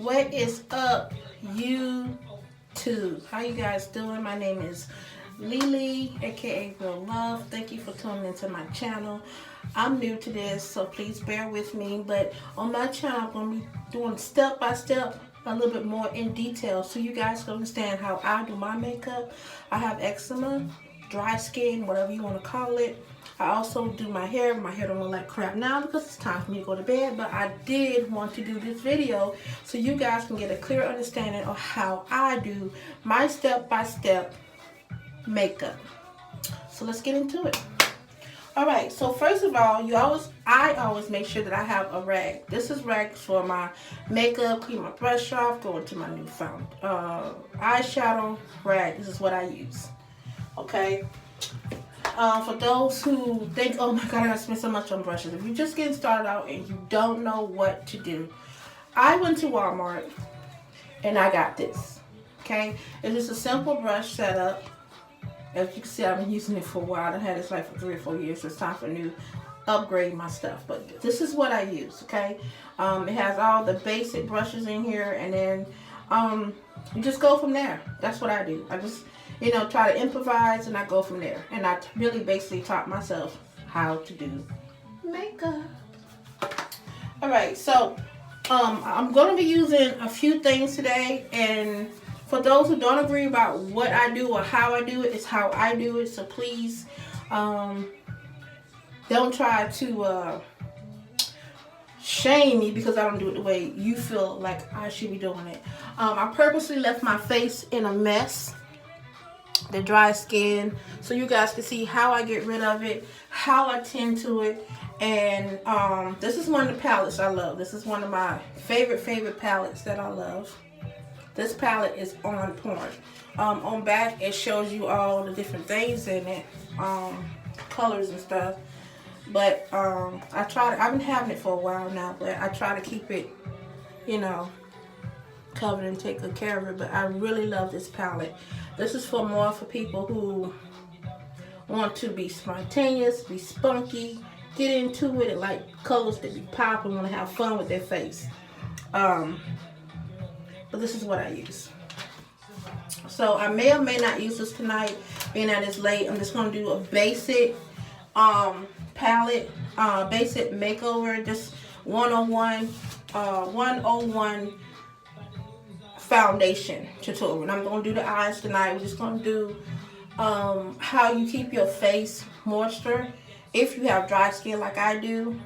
What is up, YouTube? How you guys doing? My name is Lily, aka Real Love. Thank you for tuning into my channel. I'm new to this, so please bear with me. But on my channel, I'm going to be doing step by step, a little bit more in detail, so you guys can understand how I do my makeup. I have eczema, dry skin, whatever you want to call it. I also do my hair. My hair don't look like crap now because it's time for me to go to bed, but I did want to do this video so you guys can get a clear understanding of how I do my step-by-step makeup. So let's get into it. Alright, so first of all, I always make sure that I have a rag. This is rags for my makeup, clean my brush off, go into my new found eyeshadow rag. This is what I use. Okay. For those who think, oh my god, I spend so much on brushes. If you're just getting started out and you don't know what to do, I went to Walmart and I got this. Okay, it's just a simple brush setup. As you can see, I've been using it for a while. I've had this like for 3 or 4 years. So it's time for new upgrade my stuff. But this is what I use. Okay, it has all the basic brushes in here, and then you just go from there. That's what I do. I just try to improvise, and I go from there. And I really basically taught myself how to do makeup. Alright, so I'm going to be using a few things today, and for those who don't agree about what I do or how I do it, it's how I do it. So please don't try to shame me because I don't do it the way you feel like I should be doing it. I purposely left my face in a mess, the dry skin, so you guys can see how I get rid of it, how I tend to it. And this is one of the palettes I love. This is one of my favorite palettes that I love. This palette is on point. On back it shows you all the different things in it, colors and stuff. But I've been having it for a while now, but I try to keep it, covered and take good care of it. But I really love this palette. This is more for people who want to be spontaneous, be spunky, get into it, and like colors that be popping, want to have fun with their face. But this is what I use. So I may or may not use this tonight, being that it's late. I'm just going to do a basic palette, basic makeover, just 101 foundation tutorial. And I'm going to do the eyes tonight. We're just going to do how you keep your face moisture if you have dry skin like I do.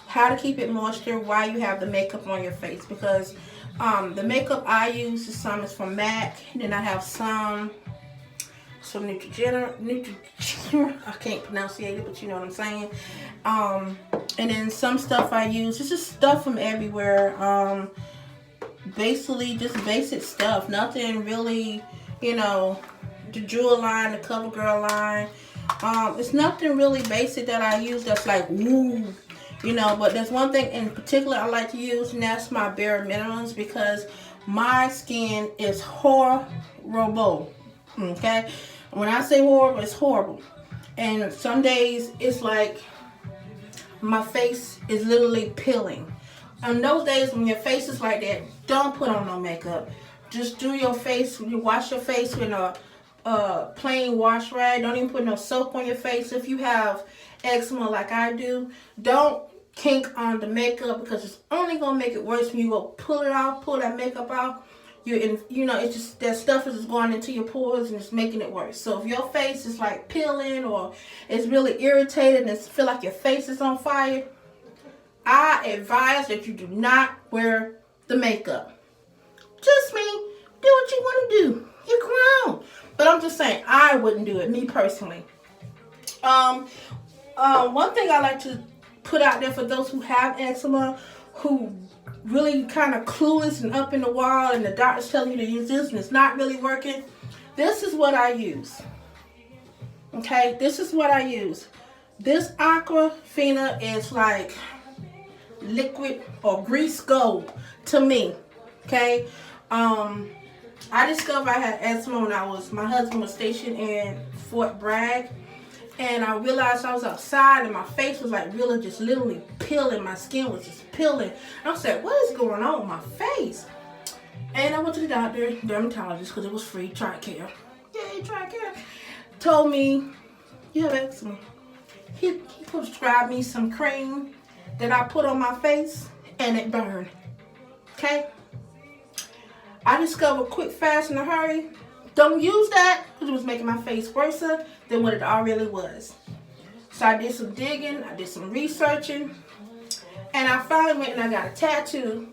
How to keep it moisture while you have the makeup on your face, because the makeup I use is from MAC, and then I have some Neutrogena, I can't pronunciate it, but you know what I'm saying. And then some stuff I use, it's just stuff from everywhere. Basically just basic stuff, nothing really, the Jewel line, the CoverGirl line. It's nothing really basic that I use that's like woo. But there's one thing in particular I like to use, and that's my bare minimums, because my skin is horrible. Okay, when I say horrible, it's horrible. And some days it's like my face is literally peeling. On those days when your face is like that, don't put on no makeup. Just do your face. You wash your face with a plain wash rag. Don't even put no soap on your face. If you have eczema like I do, don't kink on the makeup, because it's only gonna make it worse when you go pull that makeup out. It's just that stuff is just going into your pores and it's making it worse. So if your face is like peeling, or it's really irritated and it feel like your face is on fire, I advise that you do not wear the makeup. Just me. Do what you want to do. You're grown. But I'm just saying, I wouldn't do it, me personally. One thing I like to put out there for those who have eczema, who really kind of clueless and up in the wall, and the doctor's telling you to use this and it's not really working, this is what I use. Okay, this is what I use. This Aquafina is like liquid or grease gold to me. Okay, I discovered I had eczema when my husband was stationed in Fort Bragg. And I realized I was outside and my face was like really just literally peeling. My skin was just peeling. I said, what is going on with my face? And I went to the doctor, dermatologist, because it was free. TRICARE. Yay, TRICARE. Told me, you have eczema. He prescribed me some cream that I put on my face, and it burned. Okay? I discovered quick, fast, in a hurry. Don't use that, because it was making my face worse than what it already was. So I did some digging, I did some researching, and I finally went and I got a tattoo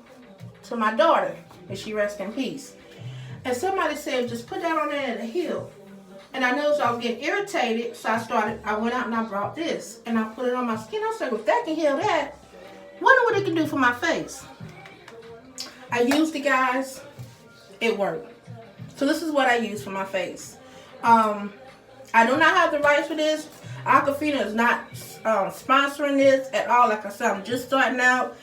to my daughter, and she rests in peace. And somebody said, just put that on there at the heel. And I noticed I was getting irritated, so I went out and I brought this, and I put it on my skin. I said, if that can heal that, wonder what it can do for my face. I used it, guys. It worked. So this is what I use for my face. I do not have the rights for this. Aquafina is not sponsoring this at all. Like I said, I'm just starting out.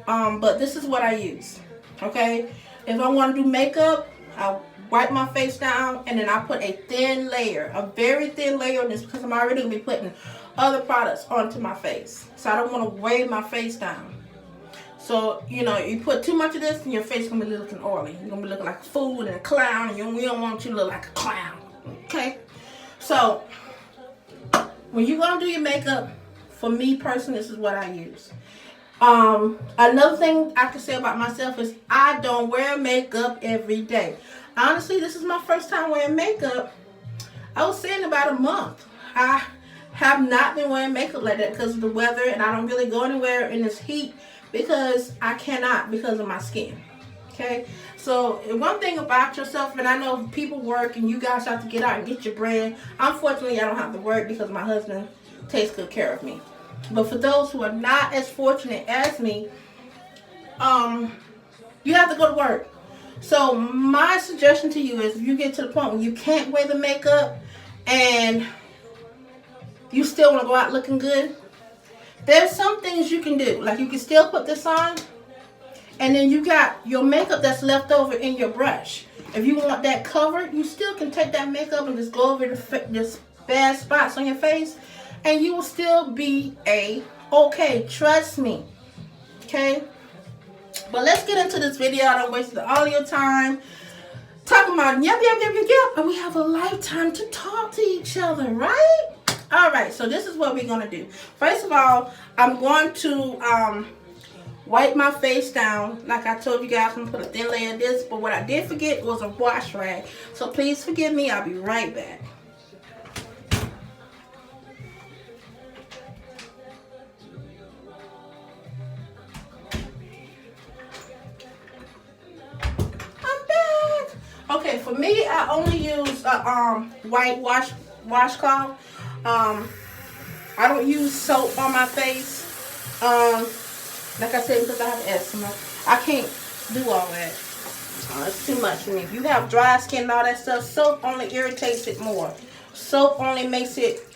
But this is what I use. Okay? If I want to do makeup, I wipe my face down, and then I put a thin layer, a very thin layer on this, because I'm already going to be putting other products onto my face. So I don't want to weigh my face down. So, you know, you put too much of this and your face is going to be looking oily. You're going to be looking like a fool and a clown, and we don't want you to look like a clown. Okay? So, when you're going to do your makeup, for me personally, this is what I use. Another thing I can say about myself is I don't wear makeup every day. Honestly, this is my first time wearing makeup. I was saying about a month. I have not been wearing makeup like that because of the weather, and I don't really go anywhere in this heat because I cannot, because of my skin. Okay? So, one thing about yourself, and I know people work and you guys have to get out and get your brand. Unfortunately, I don't have to work because my husband takes good care of me. But for those who are not as fortunate as me, you have to go to work. So my suggestion to you is, if you get to the point where you can't wear the makeup and you still want to go out looking good, there's some things you can do. Like, you can still put this on, and then you got your makeup that's left over in your brush. If you want that covered, you still can take that makeup and just go over this bad spots on your face, and you will still be okay. Trust me. Okay? But let's get into this video. I don't waste all your time talking about yep, and we have a lifetime to talk to each other, right? Alright, so this is what we're going to do. First of all, I'm going to wipe my face down. Like I told you guys, I'm going to put a thin layer of this, but what I did forget was a wash rag. So please forgive me. I'll be right back. Okay, for me, I only use white washcloth. I don't use soap on my face. Like I said, because I have eczema, I can't do all that. It's too much for me. If you have dry skin and all that stuff, soap only irritates it more. Soap only makes it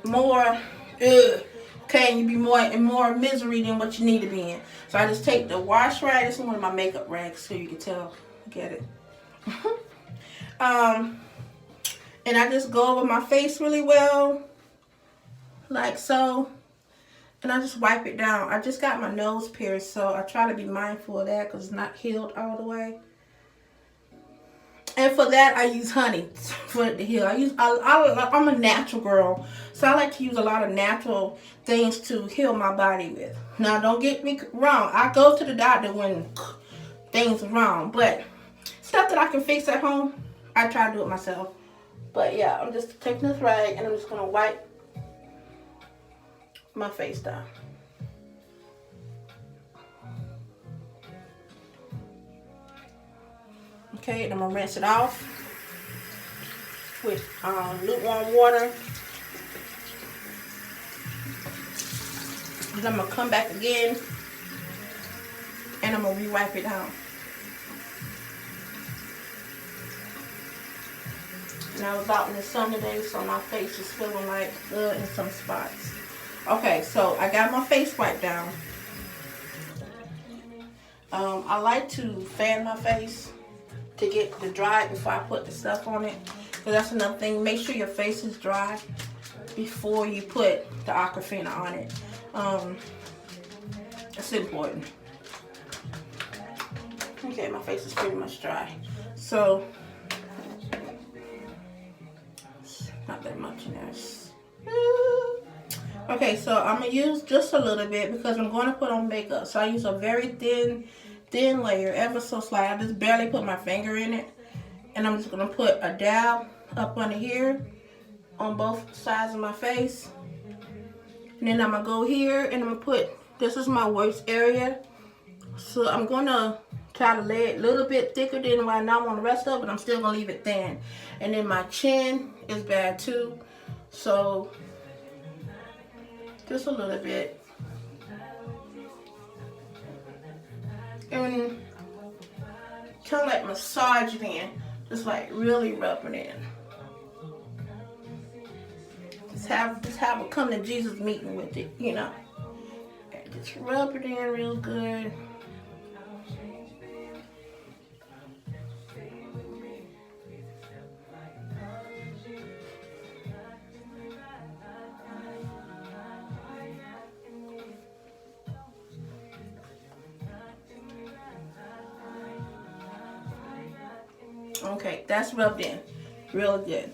more okay, and you be more in more misery than what you need to be in. So I just take the wash rag. This is one of my makeup rags, so you can tell. Get it. And I just go over my face really well, like so, and I just wipe it down. I just got my nose pierced, so I try to be mindful of that because it's not healed all the way. And for that, I use honey for it to heal. I'm a natural girl, so I like to use a lot of natural things to heal my body with. Now, don't get me wrong. I go to the doctor when things are wrong, but stuff that I can fix at home, I try to do it myself. But yeah, I'm just taking this rag and I'm just going to wipe my face down. Okay, and I'm going to rinse it off with lukewarm water. Then I'm going to come back again and I'm going to re-wipe it down. And I was out in the sun today, so my face is feeling like in some spots. Okay, so I got my face wiped down. I like to fan my face to get the dry before I put the stuff on it. So that's another thing. Make sure your face is dry before you put the Aquafina on it. It's important. Okay, my face is pretty much dry. So, not that much in there. Okay, so I'm going to use just a little bit because I'm going to put on makeup. So I use a very thin layer, ever so slight. I just barely put my finger in it. And I'm just going to put a dab up under here on both sides of my face. And then I'm going to go here and I'm going to put, this is my worst area. So I'm going to try to lay it a little bit thicker than what I know on the rest of it, but I'm still going to leave it thin. And then my chin is bad too. So just a little bit. And kind of like massage it in. Just like really rub it in. Just have a come to Jesus meeting with it, you know. And just rub it in real good. Okay, that's rubbed in real good.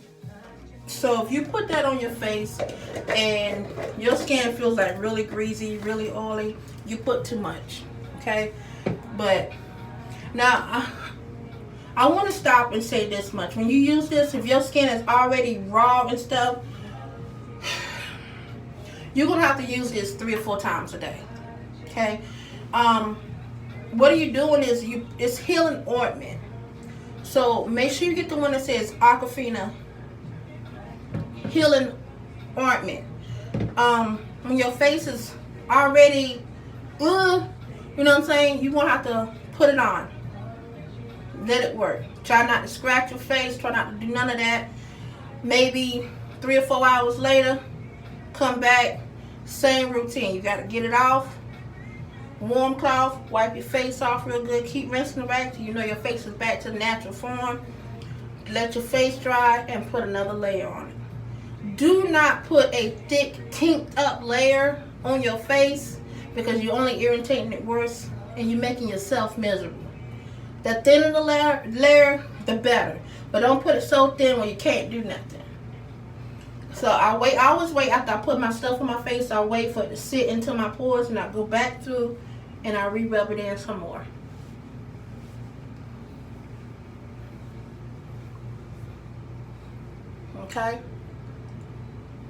So if you put that on your face and your skin feels like really greasy, really oily, you put too much, okay? But now I want to stop and say this much. When you use this, if your skin is already raw and stuff, you're going to have to use this 3 or 4 times a day, okay? What are you doing is it's healing ointment. So make sure you get the one that says Aquafina Healing Ointment. When your face is already, you know what I'm saying? You're going to have to put it on. Let it work. Try not to scratch your face. Try not to do none of that. Maybe 3 or 4 hours later, come back, same routine. You got to get it off. Warm cloth, wipe your face off real good. Keep rinsing it back till you know your face is back to the natural form. Let your face dry and put another layer on it. Do not put a thick, kinked up layer on your face because you're only irritating it worse and you're making yourself miserable. The thinner the layer, the better. But don't put it so thin where you can't do nothing. So I always wait after I put my stuff on my face. I wait for it to sit into my pores and I go back through and I re-rub it in some more. Okay?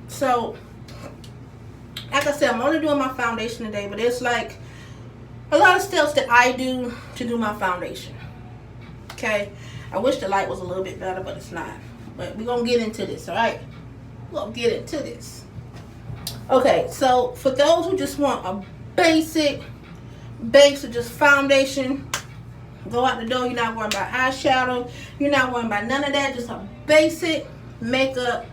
So, like I said, I'm only doing my foundation today, but it's like a lot of steps that I do to do my foundation. Okay? I wish the light was a little bit better, but it's not. But we're going to get into this, alright? We're going to get into this. Okay, so for those who just want a basic just foundation, go out the door. You're not worrying about eyeshadow. You're not worrying about none of that. Just a basic makeup.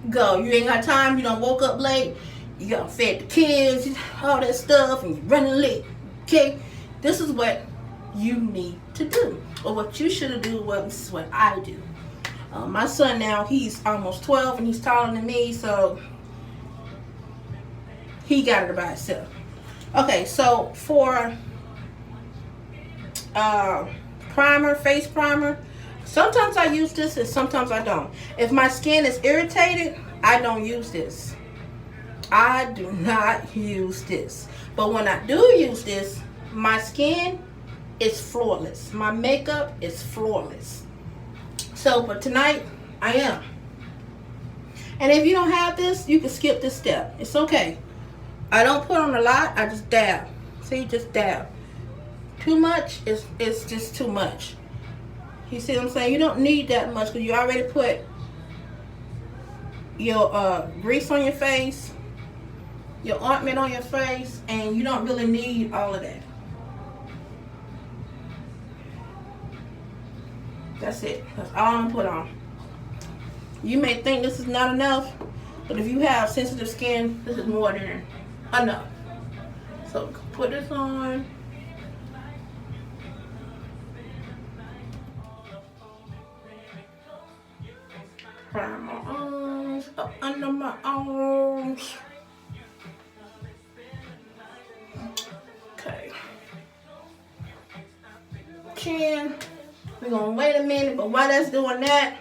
Go. You ain't got time. You done woke up late. You got fed the kids, all that stuff, and you're running late. Okay? This is what you need to do. Or what you should have done. Well, this is what I do. My son now, he's almost 12 and he's taller than me, so he got it by himself. Okay, so for primer, face primer, sometimes I use this and sometimes I don't. If my skin is irritated, I don't use this. I do not use this. But when I do use this, my skin is flawless. My makeup is flawless. So for tonight, I am. And if you don't have this, you can skip this step. It's okay. I don't put on a lot. I just dab. See, just dab. Too much is just too much. You see what I'm saying? You don't need that much because you already put your grease on your face, your ointment on your face, and you don't really need all of that. That's it. That's all I'm gonna put on. You may think this is not enough, but if you have sensitive skin, this is more than enough. So put this on. Prime my arms, up under my arms. Okay. chin. We're gonna wait a minute, but while that's doing that,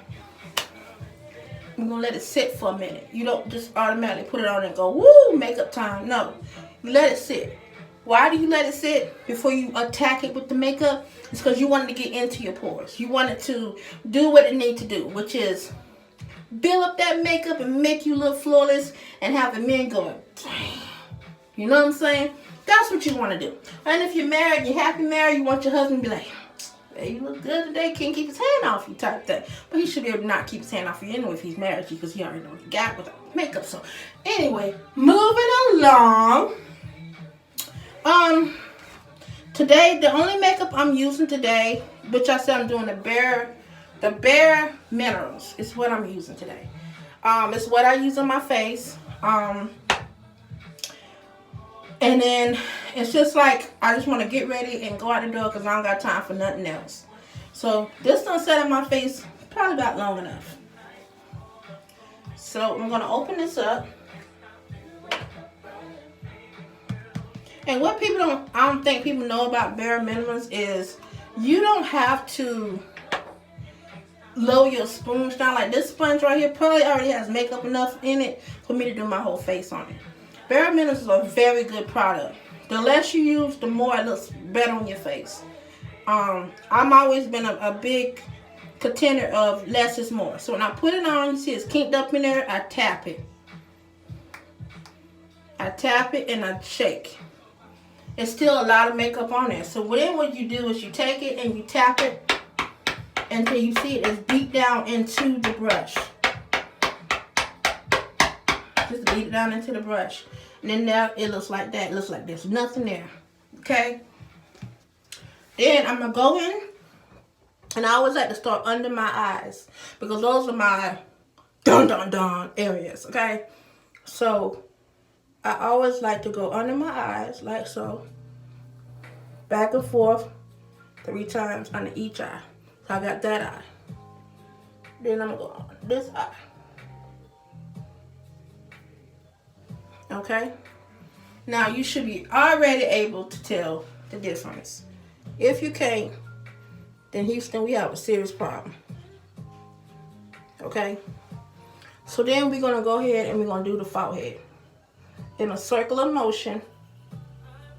we're gonna let it sit for a minute. You don't just automatically put it on and go, woo, makeup time. No, you let it sit. Why do you let it sit before you attack it with the makeup? It's because you want it to get into your pores. You want it to do what it needs to do, which is build up that makeup and make you look flawless and have the men going, damn. You know what I'm saying? That's what you want to do. And if you're married, you're happy married, you want your husband to be like, hey, you look good today, can't keep his hand off you type thing. But he should be able to not keep his hand off you anyway if he's married to you, because he already knows the guy without makeup. So anyway, moving along. Today, the only makeup I'm using today, which I said I'm doing the Bare Minerals is what I'm using today. It's what I use on my face. And then it's just like, I just want to get ready and go out the door because I don't got time for nothing else. So this done set up my face probably about long enough. So I'm going to open this up. And what I don't think people know about Bare Minerals is you don't have to lower your sponge down. Like this sponge right here probably already has makeup enough in it for me to do my whole face on it. Bare Minerals is a very good product. The less you use, the more it looks better on your face. I'm always been a big contender of less is more. So when I put it on, you see it's kinked up in there, I tap it. I tap it and I shake. It's still a lot of makeup on there. So then what you do is you take it and you tap it until you see it is deep down into the brush. Just beat it down into the brush. And then now it looks like that. It looks like there's nothing there. Okay? Then I'm going to go in. And I always like to start under my eyes. Because those are my dun areas. Okay? So I always like to go under my eyes like so. Back and forth 3 times under each eye. So I got that eye. Then I'm going to go on this eye. Okay? Now you should be already able to tell the difference. If you can't, then Houston, we have a serious problem. Okay? So then we're going to go ahead and we're going to do the forehead. In a circular motion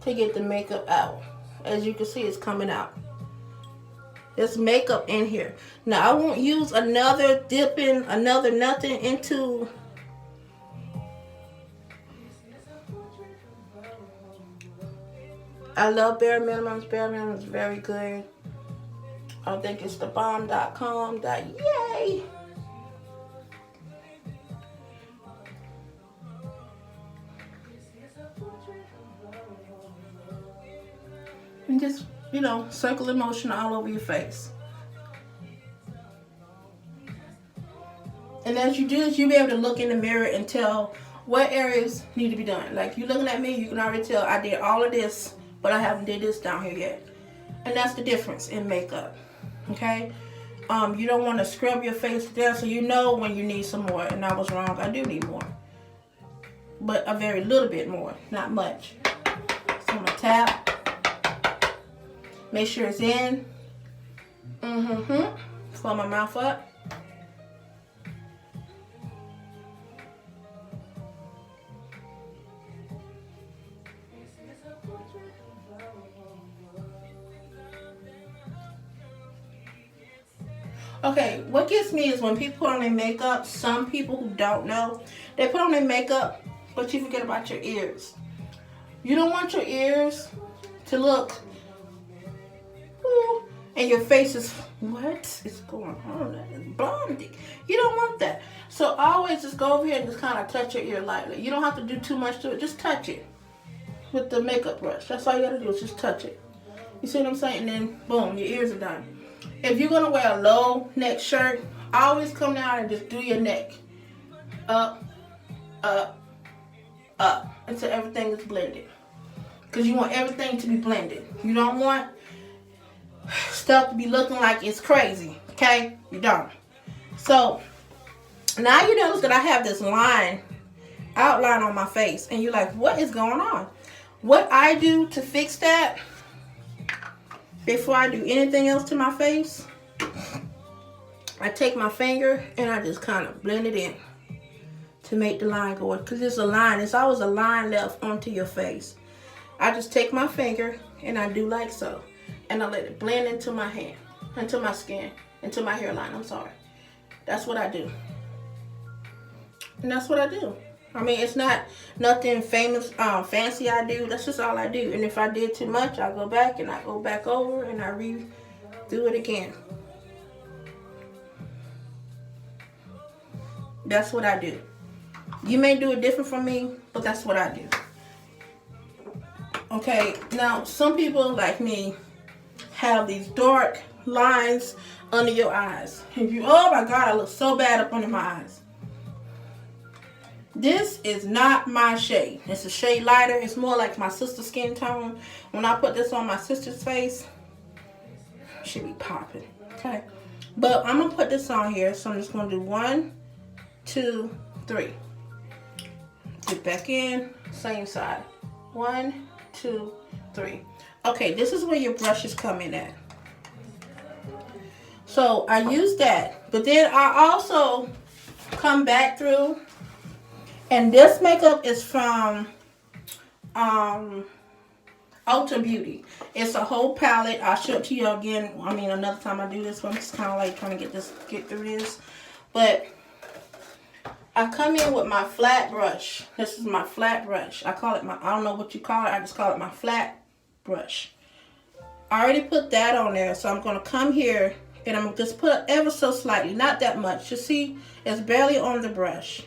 to get the makeup out. As you can see, it's coming out. There's makeup in here. Now I won't use another nothing into I love Bare Minimums. Bare Minimums is very good. I think it's thebomb.com. Yay! And just, circular motion all over your face. And as you do this, you'll be able to look in the mirror and tell what areas need to be done. Like you looking at me, you can already tell I did all of this, but I haven't did this down here yet. And that's the difference in makeup. Okay? You don't want to scrub your face down, so you know when you need some more. And I was wrong. I do need more. But a very little bit more, not much. So I'm going to tap. Make sure it's in. Fill my mouth up. Okay, what gets me is when people put on their makeup, some people who don't know, they put on their makeup, but you forget about your ears. You don't want your ears to look, and your face is, what is going on? It's blondie. You don't want that. So always just go over here and just kind of touch your ear lightly. You don't have to do too much to it. Just touch it with the makeup brush. That's all you got to do is just touch it. You see what I'm saying? And then, boom, your ears are done. If you're going to wear a low neck shirt, always come down and just do your neck. Up, up, up, until everything is blended. Because you want everything to be blended. You don't want stuff to be looking like it's crazy. Okay? You don't. So, now you notice that I have this outline on my face. And you're like, what is going on? What I do to fix that, before I do anything else to my face, I take my finger and I just kind of blend it in to make the line go. Because there's a line. There's always a line left onto your face. I just take my finger and I do like so. And I let it blend into my hand, into my skin, into my hairline. I'm sorry. That's what I do. And that's what I do. I mean, it's not nothing fancy I do. That's just all I do. And if I did too much, I go back and I go back over and I redo it again. That's what I do. You may do it different from me, but that's what I do. Okay, now some people like me have these dark lines under your eyes. If you, oh my God, I look so bad up under my eyes. This is not my shade. It's a shade lighter. It's more like my sister's skin tone. When I put this on my sister's face, she be popping. Okay, but I'm gonna put this on here. So I'm just gonna do 1, 2, 3. Get back in, same side. 1, 2, 3. Okay, this is where your brushes come in at. So I use that, but then I also come back through, and this makeup is from Ulta Beauty. It's a whole palette. I'll show it to you again. I mean, another time I do this one. I'm just kind of like trying to get through this, but I come in with my flat brush. This is my flat brush. I call it my, I don't know what you call it. I just call it my flat brush. I already put that on there. So I'm going to come here and I'm going to just put ever so slightly. Not that much. You see, it's barely on the brush.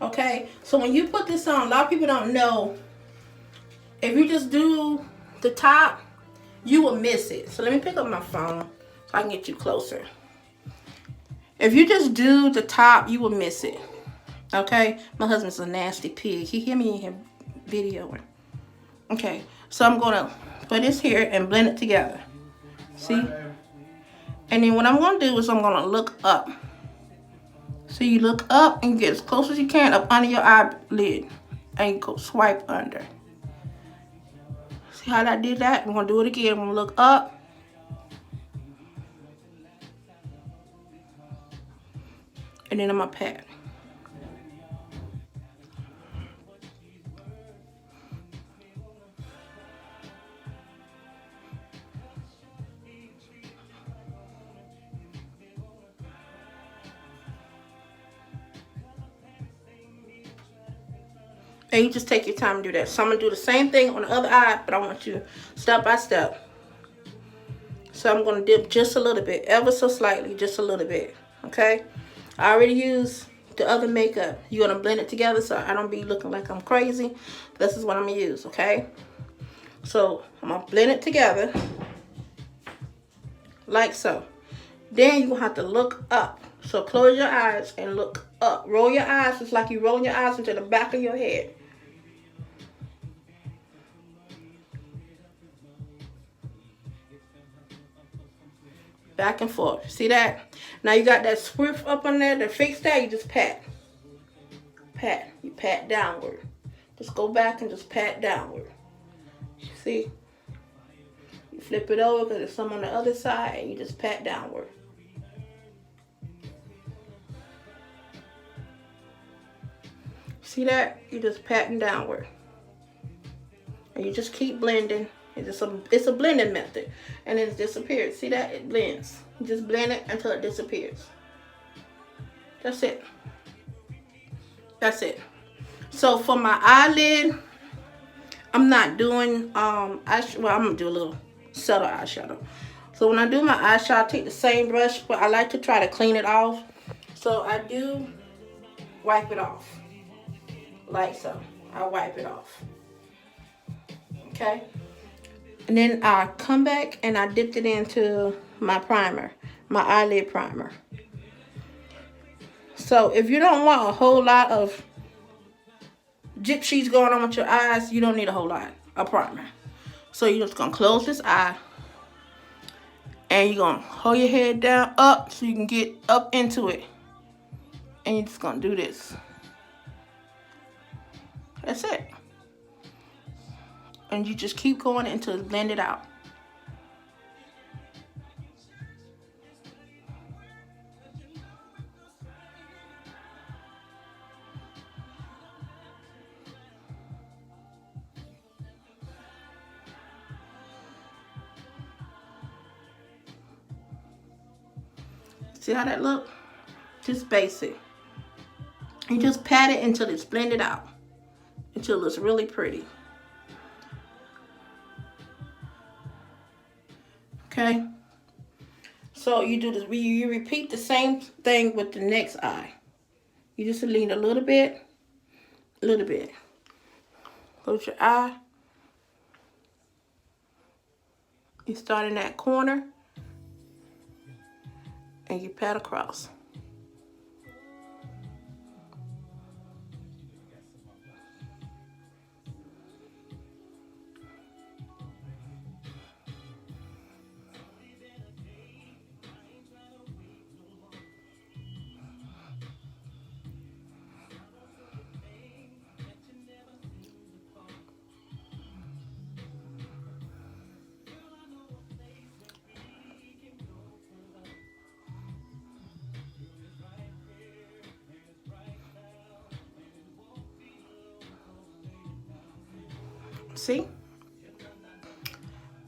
Okay. So when you put this on, a lot of people don't know. If you just do the top, you will miss it. So let me pick up my phone so I can get you closer. If you just do the top, you will miss it. Okay? My husband's a nasty pig. He hear me in here videoing. Okay. So I'm going to put this here and blend it together. See? And then what I'm going to do is I'm going to look up. So you look up and get as close as you can up under your eyelid. And go swipe under. See how I did that? I'm going to do it again. I'm going to look up. And then on my pad. And you just take your time to do that. So I'm going to do the same thing on the other eye, but I want you step by step. So I'm going to dip just a little bit, ever so slightly, just a little bit. Okay? I already used the other makeup. You're going to blend it together so I don't be looking like I'm crazy. This is what I'm going to use, okay? So I'm going to blend it together like so. Then you're going to have to look up. So close your eyes and look up. Roll your eyes just like you roll your eyes into the back of your head. Back and forth. See that? Now you got that swift up on there. To fix that, you just pat. Pat. You pat downward. Just go back and just pat downward. See? You flip it over because there's some on the other side and you just pat downward. See that? You just patting downward. And you just keep blending. It's a blending method. And it disappears. See that? It blends. You just blend it until it disappears. That's it. That's it. So for my eyelid, I'm not doing well, I'm gonna do a little subtle eyeshadow. So when I do my eyeshadow, I take the same brush, but I like to try to clean it off. So I do wipe it off. Like so. I wipe it off. Okay? And then I come back and I dipped it into my primer, my eyelid primer. So if you don't want a whole lot of gypsies going on with your eyes, you don't need a whole lot of primer. So you're just going to close this eye. And you're going to hold your head down up so you can get up into it. And you're just going to do this. That's it. And you just keep going until it's blended out. See how that look? Just basic. You just pat it until it's blended out. Until it's really pretty. Okay? So you do this, you repeat the same thing with the next eye. You just lean a little bit. Close your eye. You start in that corner. And you pat across. See?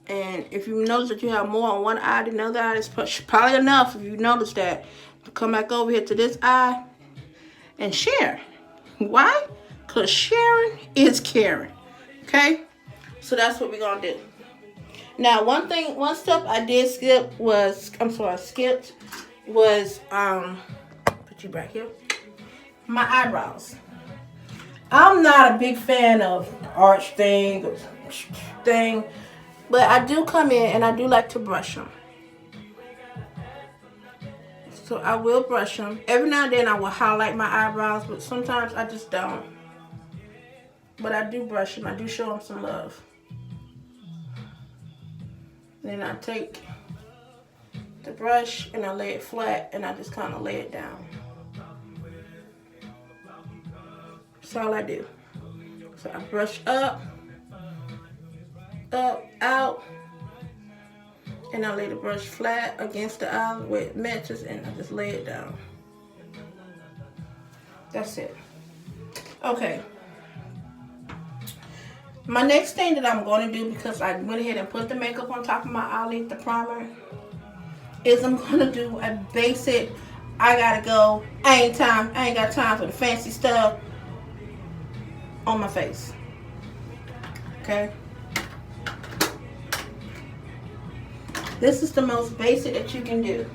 And if you notice that you have more on one eye than the other eye, it's probably enough if you notice that to come back over here to this eye and share. Why? Because sharing is caring. Okay? So that's what we're going to do. Now, one step I did skip was, skipped was, put you back here, my eyebrows. I'm not a big fan of arch thing, but I do come in and I do like to brush them. So I will brush them. Every now and then I will highlight my eyebrows, but sometimes I just don't. But I do brush them. I do show them some love. Then I take the brush and I lay it flat and I just kind of lay it down. That's all I do. So I brush up, out, and I lay the brush flat against the eye where it matches and I just lay it down. That's it. Okay. My next thing that I'm going to do, because I went ahead and put the makeup on top of my eyelid, the primer, is I'm going to do a basic, I ain't got time for the fancy stuff on my face. Okay? This is the most basic that you can do.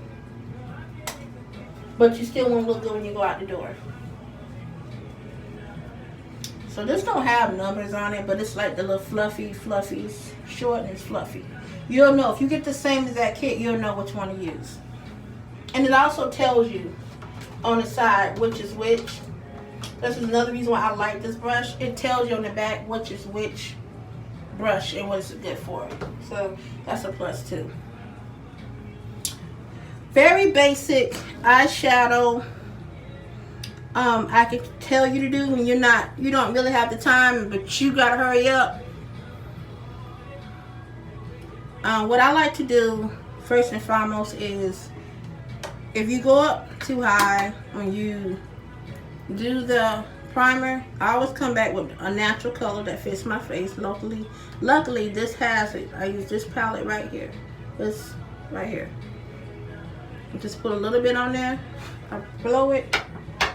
But you still won't look good when you go out the door. So this don't have numbers on it, but it's like the little fluffies, short and fluffy. You'll know, if you get the same exact kit, you'll know which one to use. And it also tells you on the side which is which. This is another reason why I like this brush. It tells you on the back which is which brush and what it's good for. So that's a plus too. Very basic eyeshadow. I could tell you to do when you don't really have the time, but you gotta hurry up. What I like to do first and foremost is, if you go up too high when you do the primer, I always come back with a natural color that fits my face. Luckily this has it. I use this palette right here. This right here. I just put a little bit on there. I blow it.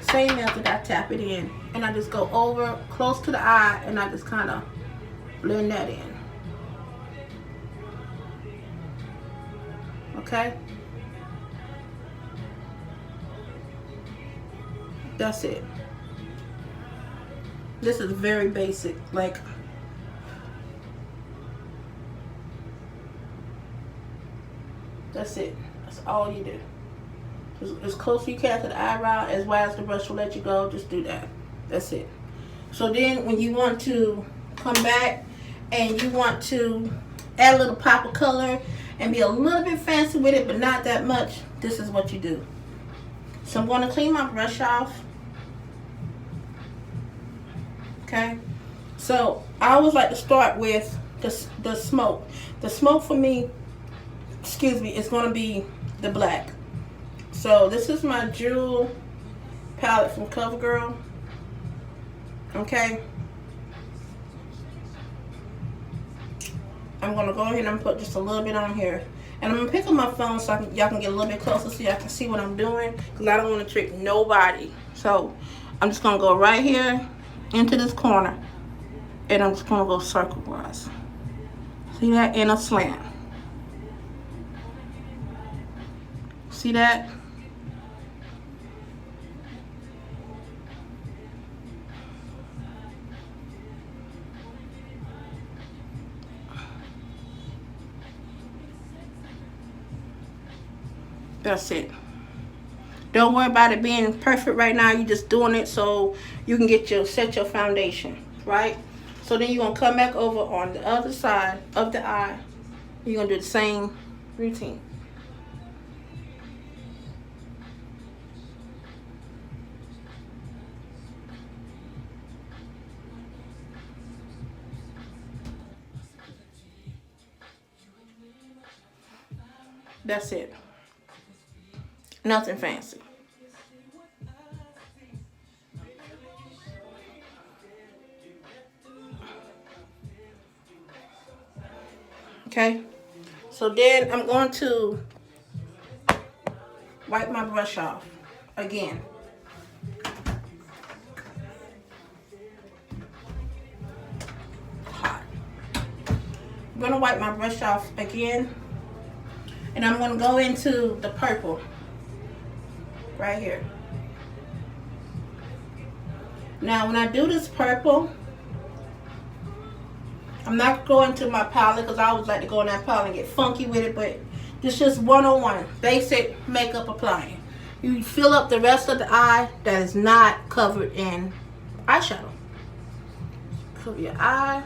Same method, I tap it in. And I just go over close to the eye and I just kind of blend that in. Okay? That's it. This is very basic. Like, that's it. That's all you do. As close as you can to the eyebrow, as wide as the brush will let you go, just do that. That's it. So then when you want to come back and you want to add a little pop of color and be a little bit fancy with it, but not that much, this is what you do. So I'm going to clean my brush off. Okay? So I always like to start with the smoke. The smoke for me, is going to be the black. So this is my Jewel palette from CoverGirl. Okay. I'm going to go ahead and put just a little bit on here. And I'm going to pick up my phone so y'all can get a little bit closer so y'all can see what I'm doing. Because I don't want to trick nobody. So I'm just going to go right here into this corner. And I'm just going to go circle-wise. See that? In a slant. See that? That's it. Don't worry about it being perfect right now. You're just doing it so you can set your foundation, right? So then you're going to come back over on the other side of the eye. You're going to do the same routine. That's it. Nothing fancy. Okay, so then I'm going to wipe my brush off again. Hot. I'm going to wipe my brush off again, and I'm going to go into the purple right here. Now when I do this purple, I'm not going to my palette because I always like to go in that palette and get funky with it, but it's just 101 basic makeup applying. You fill up the rest of the eye that is not covered in eyeshadow. Cover your eye.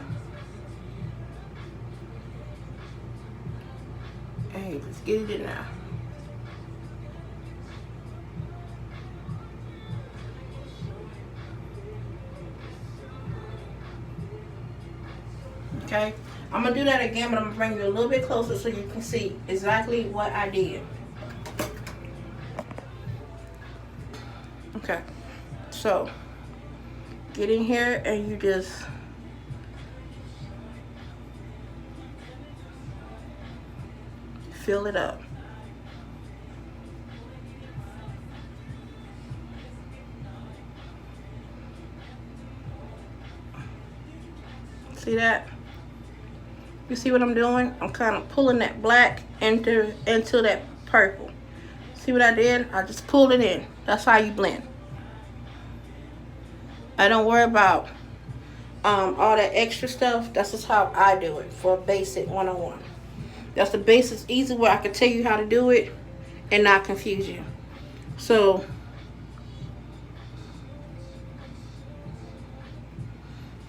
Hey, let's get it in there. Okay, I'm gonna do that again, but I'm gonna bring you a little bit closer so you can see exactly what I did. Okay, so get in here and you just fill it up. See that? You see what I'm doing? I'm kind of pulling that black into that purple. See what I did? I just pulled it in. That's how you blend. I don't worry about all that extra stuff. That's just how I do it for basic 101. That's the basics, easy way I can tell you how to do it and not confuse you. So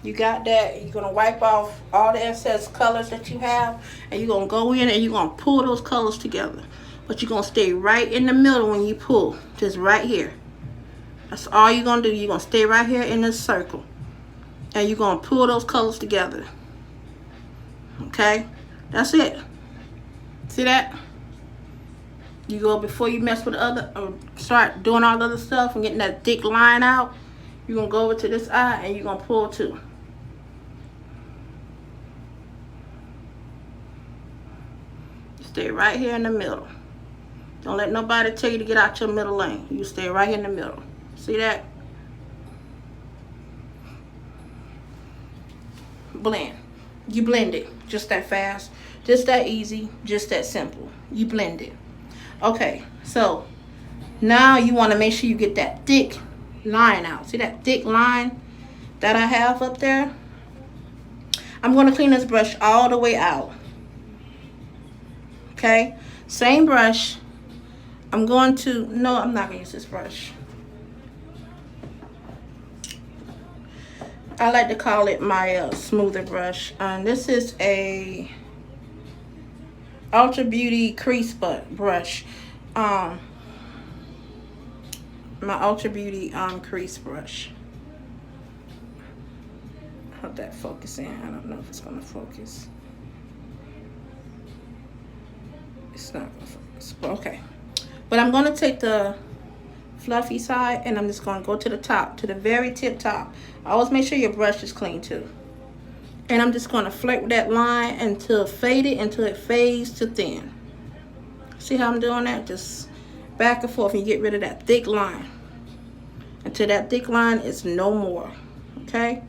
you got that. You're going to wipe off all the excess colors that you have, and you're going to go in and you're going to pull those colors together. But you're going to stay right in the middle when you pull, just right here. That's all you're going to do. You're going to stay right here in this circle, and you're going to pull those colors together. Okay? That's it. See that? You go, before you mess with the other, or start doing all the other stuff and getting that thick line out, you're going to go over to this eye and you're going to pull too. Stay right here in the middle. Don't let nobody tell you to get out your middle lane. You stay right here in the middle. See that? Blend. You blend it. Just that fast. Just that easy. Just that simple. You blend it. Okay, so now you want to make sure you get that thick line out. See that thick line that I have up there? I'm going to clean this brush all the way out. Okay, same brush. I'm not going to use this brush. I like to call it my smoother brush. This is a Ultra Beauty crease brush. My Ultra Beauty crease brush. Hope that focus in. I don't know if it's going to focus. It's not going to focus. But okay. But I'm going to take the fluffy side and I'm just going to go to the top, to the very tip top. Always make sure your brush is clean too. And I'm just going to flirt with that line until it faded, until it fades to thin. See how I'm doing that? Just back and forth, and get rid of that thick line until that thick line is no more. Okay?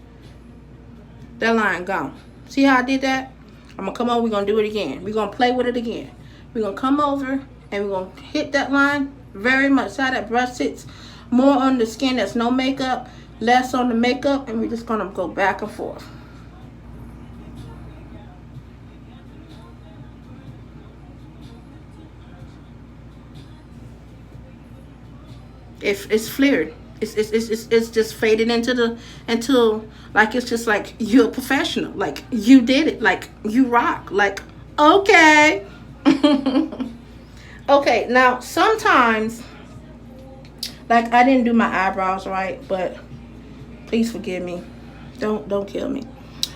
That line gone. See how I did that? I'm going to come over. We're going to do it again. We're going to play with it again. We're going to come over and we're going to hit that line very much. See how that brush sits more on the skin that's no makeup, less on the makeup, and we're just going to go back and forth. It's flared. It's just faded until like it's just like you're a professional. Like you did it. Like you rock. Like okay. Okay, now sometimes like I didn't do my eyebrows right, but please forgive me. Don't kill me.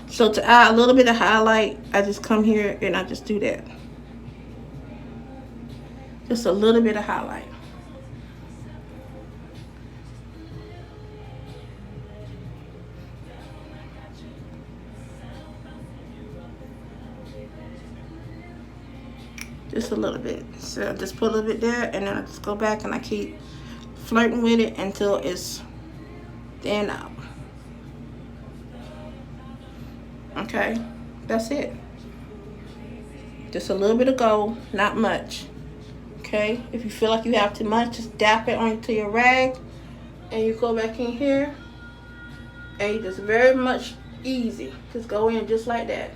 So to add a little bit of highlight, I just come here and I just do that. Just a little bit of highlight. Just a little bit. So I just put a little bit there, and then I just go back and I keep flirting with it until it's thin out. Okay, that's it. Just a little bit of gold, not much. Okay, if you feel like you have too much, just dap it onto your rag, and you go back in here, and you just very much easy. Just go in just like that.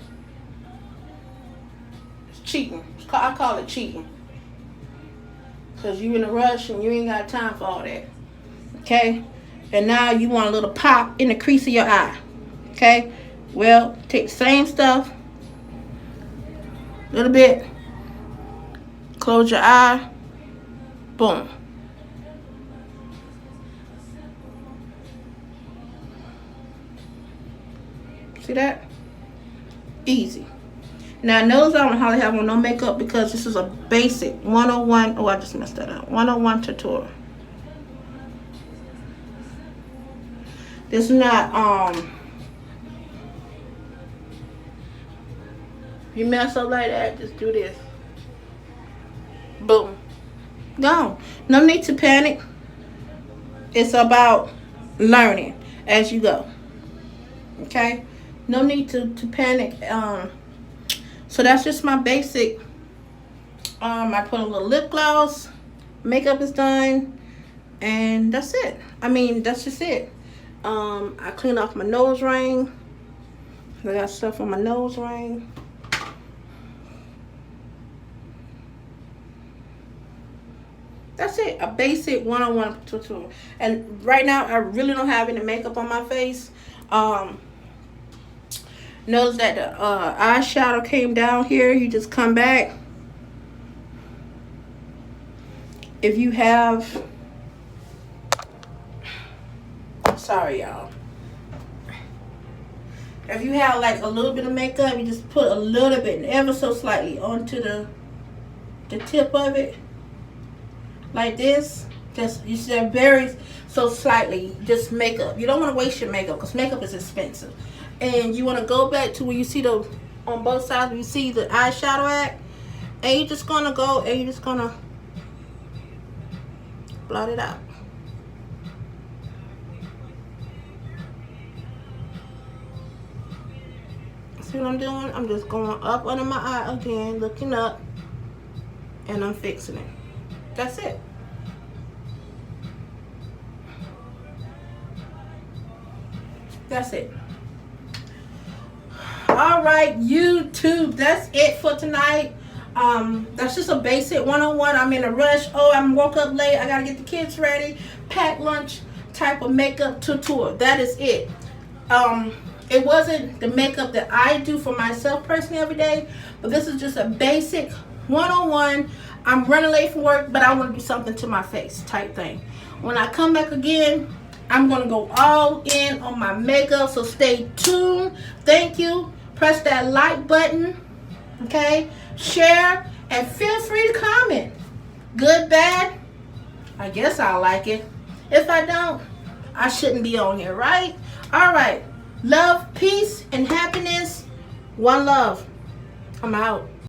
It's cheating. I call it cheating. Because you in a rush and you ain't got time for all that. Okay? And now you want a little pop in the crease of your eye. Okay? Well, take the same stuff. A little bit. Close your eye. Boom. See that? Easy. Now, nose I don't hardly have on no makeup because this is a basic 101. Oh, I just messed that up. 101 tutorial. This is not, you mess up like that, just do this. Boom. Gone. No need to panic. It's about learning as you go. Okay? No need to panic. So that's just my basic. I put a little lip gloss. Makeup is done. And that's it. I mean, that's just it. I clean off my nose ring. I got stuff on my nose ring. That's it. A basic 101 tutorial. And right now, I really don't have any makeup on my face. Notice that the eyeshadow came down here. You just come back. If you have, sorry y'all. If you have like a little bit of makeup, you just put a little bit, ever so slightly, onto the tip of it, like this. Just you see that very so slightly, just makeup. You don't want to waste your makeup because makeup is expensive. And you want to go back to where you see the, on both sides, where you see the eyeshadow at. And you're just going to go and you're just going to blot it out. See what I'm doing? I'm just going up under my eye again, looking up. And I'm fixing it. That's it. That's it. All right, YouTube, that's it for tonight. That's just a basic 101. I'm in a rush. Oh, I woke up late. I gotta get the kids ready. Pack lunch type of makeup tutorial. That is it. It wasn't the makeup that I do for myself personally every day, but this is just a basic 101. I'm running late from work, but I want to do something to my face type thing. When I come back again, I'm going to go all in on my makeup, so stay tuned. Thank you. Press that like button, okay? Share, and feel free to comment. Good, bad? I guess I'll like it. If I don't, I shouldn't be on here, right? All right. Love, peace, and happiness. One love. I'm out.